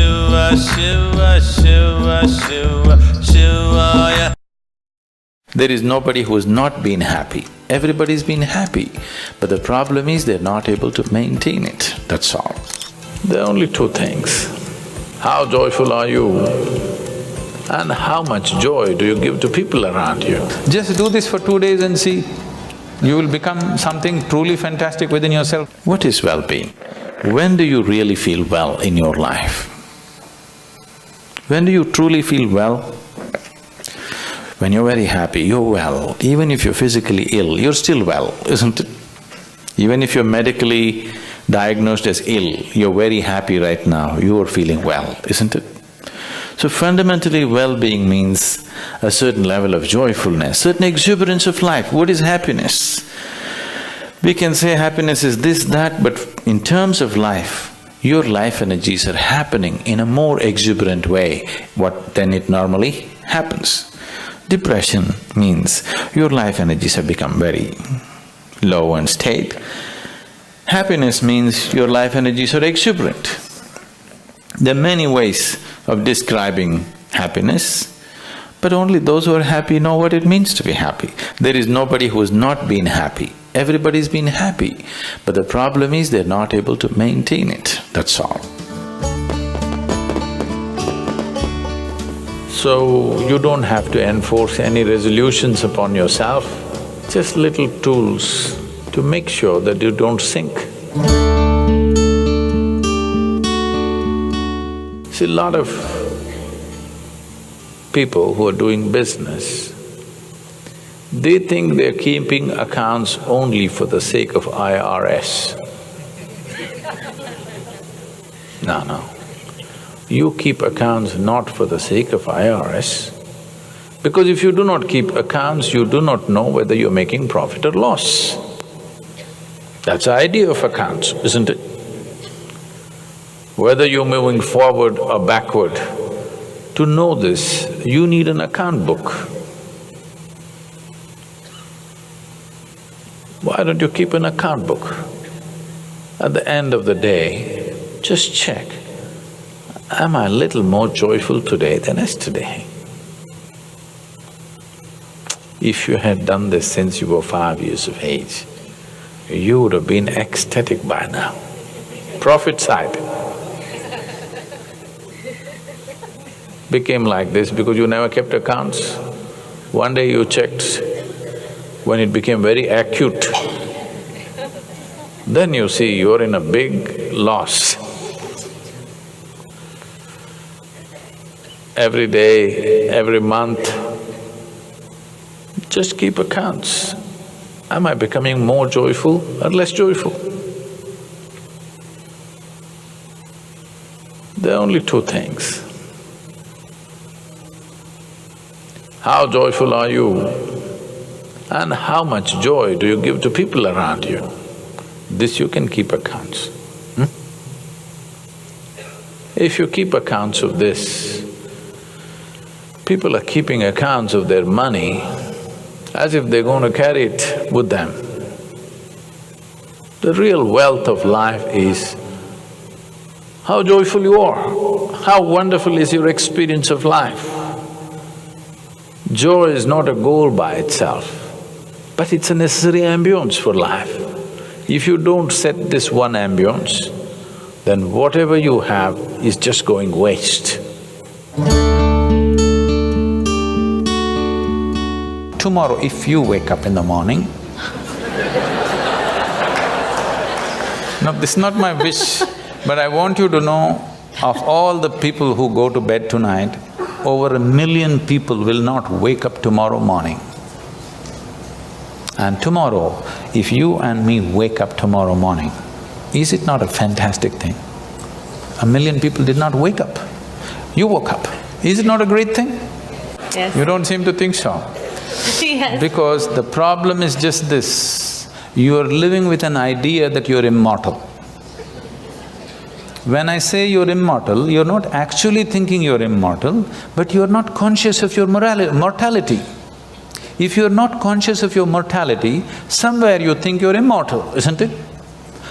Shiva, Shiva, Shiva, Shiva, Shivaya. There is nobody who has not been happy. Everybody's been happy, but the problem is they're not able to maintain it, that's all. There are only two things. How joyful are you and how much joy do you give to people around you? Just do this for 2 days and see. You will become something truly fantastic within yourself. What is well-being? When do you really feel well in your life? When do you truly feel well? When you're very happy, you're well. Even if you're physically ill, you're still well, isn't it? Even if you're medically diagnosed as ill, you're very happy right now, you are feeling well, isn't it? So fundamentally, well-being means a certain level of joyfulness, certain exuberance of life. What is happiness? We can say happiness is this, that, but in terms of life, your life energies are happening in a more exuberant way than it normally happens. Depression means your life energies have become very low and state. Happiness means your life energies are exuberant. There are many ways of describing happiness, but only those who are happy know what it means to be happy. There is nobody who has not been happy. Everybody's been happy, but the problem is they're not able to maintain it, that's all. So, you don't have to enforce any resolutions upon yourself, just little tools to make sure that you don't sink. See, a lot of people who are doing business, they think they're keeping accounts only for the sake of IRS. No. You keep accounts not for the sake of IRS, because if you do not keep accounts, you do not know whether you're making profit or loss. That's the idea of accounts, isn't it? Whether you're moving forward or backward, to know this, you need an account book. Why don't you keep an account book? At the end of the day, just check, am I a little more joyful today than yesterday? If you had done this since you were 5 years of age, you would have been ecstatic by now. Profit side became like this because you never kept accounts. One day you checked, when it became very acute, then you see you're in a big loss. Every day, every month, just keep accounts. Am I becoming more joyful or less joyful? There are only two things. How joyful are you and how much joy do you give to people around you? This you can keep accounts. If you keep accounts of this, people are keeping accounts of their money as if they're going to carry it with them. The real wealth of life is how joyful you are, how wonderful is your experience of life. Joy is not a goal by itself, but it's a necessary ambience for life. If you don't set this one ambience, then whatever you have is just going waste. Tomorrow, if you wake up in the morning… No, this is not my wish, but I want you to know, of all the people who go to bed tonight, over 1 million people will not wake up tomorrow morning. And tomorrow, if you and me wake up tomorrow morning, is it not a fantastic thing? 1 million people did not wake up. You woke up. Is it not a great thing? Yes. You don't seem to think so. Yes. Because the problem is just this, you are living with an idea that you're immortal. When I say you're immortal, you're not actually thinking you're immortal, but you're not conscious of your mortality. If you're not conscious of your mortality, somewhere you think you're immortal, isn't it?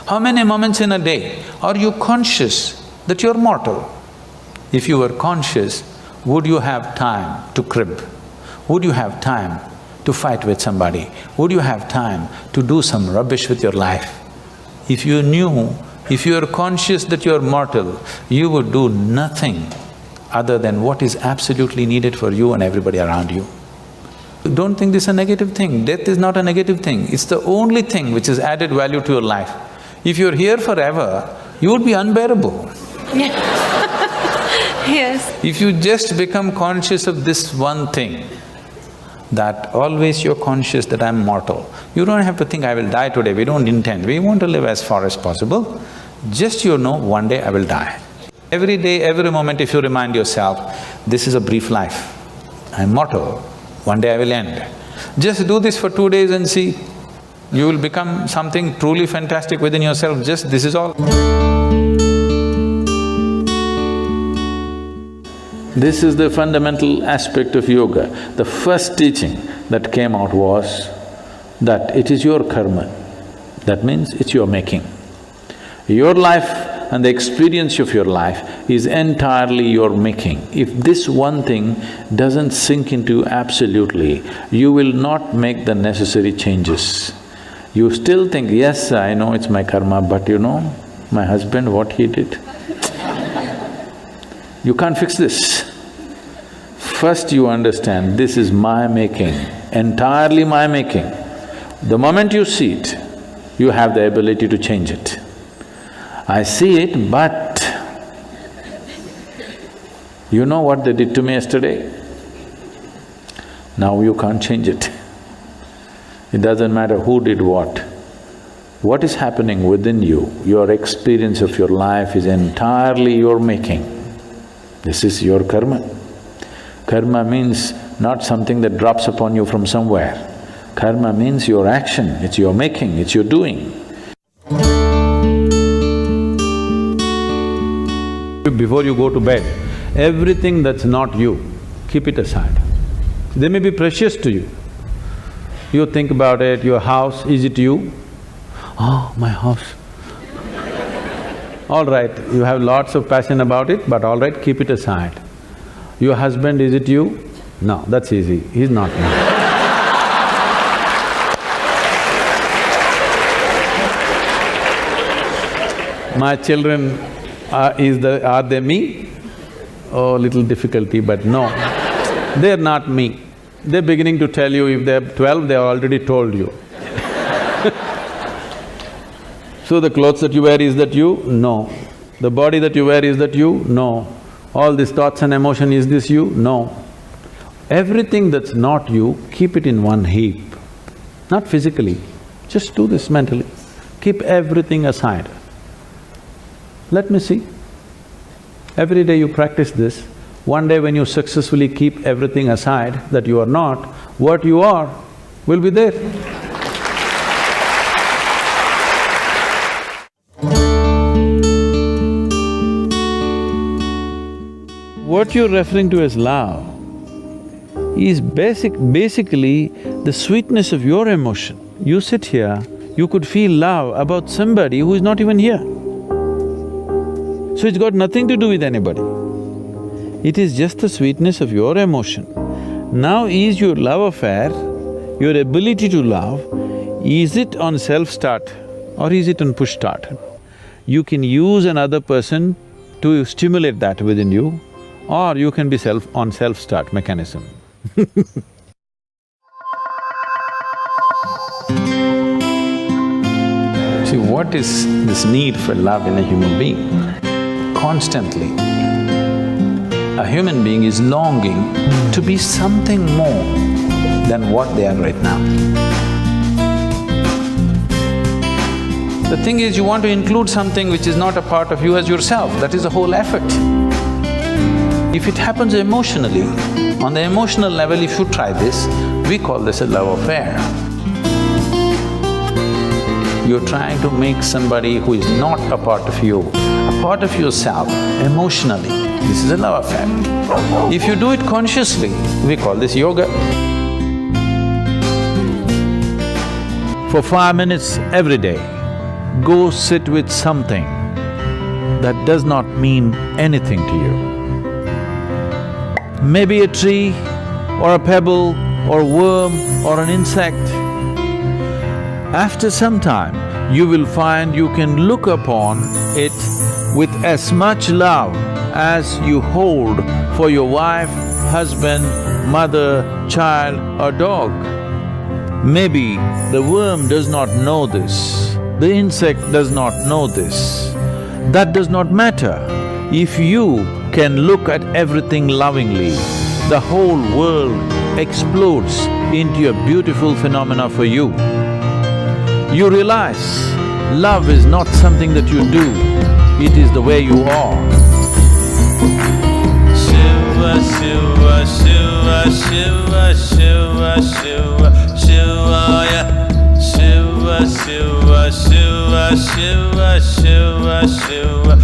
How many moments in a day are you conscious that you're mortal? If you were conscious, would you have time to crib? Would you have time to fight with somebody? Would you have time to do some rubbish with your life? If you knew, if you are conscious that you are mortal, you would do nothing other than what is absolutely needed for you and everybody around you. Don't think this is a negative thing. Death is not a negative thing. It's the only thing which has added value to your life. If you're here forever, you would be unbearable. Yes. If you just become conscious of this one thing, that always you're conscious that I'm mortal. You don't have to think, I will die today, we don't intend, we want to live as far as possible. Just you know, one day I will die. Every day, every moment if you remind yourself, this is a brief life, I'm mortal, one day I will end. Just do this for 2 days and see, you will become something truly fantastic within yourself, just this is all. This is the fundamental aspect of yoga. The first teaching that came out was that it is your karma. That means it's your making. Your life and the experience of your life is entirely your making. If this one thing doesn't sink into absolutely, you will not make the necessary changes. You still think, yes, I know it's my karma, but you know, my husband, what he did. You can't fix this. First you understand, this is my making, entirely my making. The moment you see it, you have the ability to change it. I see it, but you know what they did to me yesterday? Now you can't change it. It doesn't matter who did what. What is happening within you, your experience of your life is entirely your making. This is your karma. Karma means not something that drops upon you from somewhere. Karma means your action, it's your making, it's your doing. Before you go to bed, everything that's not you, keep it aside. They may be precious to you. You think about it, your house, is it you? Oh, my house. All right, you have lots of passion about it, but all right, keep it aside. Your husband, is it you? No, that's easy, he's not me. My children, are they me? Oh, little difficulty, but no, they're not me. They're beginning to tell you, if they're 12, they've already told you. So the clothes that you wear, is that you? No. The body that you wear, is that you? No. All these thoughts and emotion, is this you? No. Everything that's not you, keep it in one heap. Not physically, just do this mentally. Keep everything aside. Let me see. Every day you practice this, one day when you successfully keep everything aside that you are not, what you are will be there. What you're referring to as love is basically the sweetness of your emotion. You sit here, you could feel love about somebody who is not even here. So it's got nothing to do with anybody. It is just the sweetness of your emotion. Now is your love affair, your ability to love, is it on self-start or is it on push-start? You can use another person to stimulate that within you, or you can be on self-start mechanism. See, what is this need for love in a human being? Constantly, a human being is longing to be something more than what they are right now. The thing is, you want to include something which is not a part of you as yourself, that is the whole effort. If it happens emotionally, on the emotional level, if you try this, we call this a love affair. You're trying to make somebody who is not a part of you, a part of yourself, emotionally. This is a love affair. If you do it consciously, we call this yoga. For 5 minutes every day, go sit with something that does not mean anything to you. maybe a tree or a pebble or worm or an insect. After some time, you will find you can look upon it with as much love as you hold for your wife, husband, mother, child or dog. Maybe the worm does not know this, the insect does not know this. That does not matter. If you can look at everything lovingly, the whole world explodes into a beautiful phenomena for you. You realize love is not something that you do, it is the way you are. Shiva, Shiva, Shiva, Shiva, Shiva, Shiva, Shivaya. Shiva, Shiva, Shiva, Shiva, Shiva, Shiva,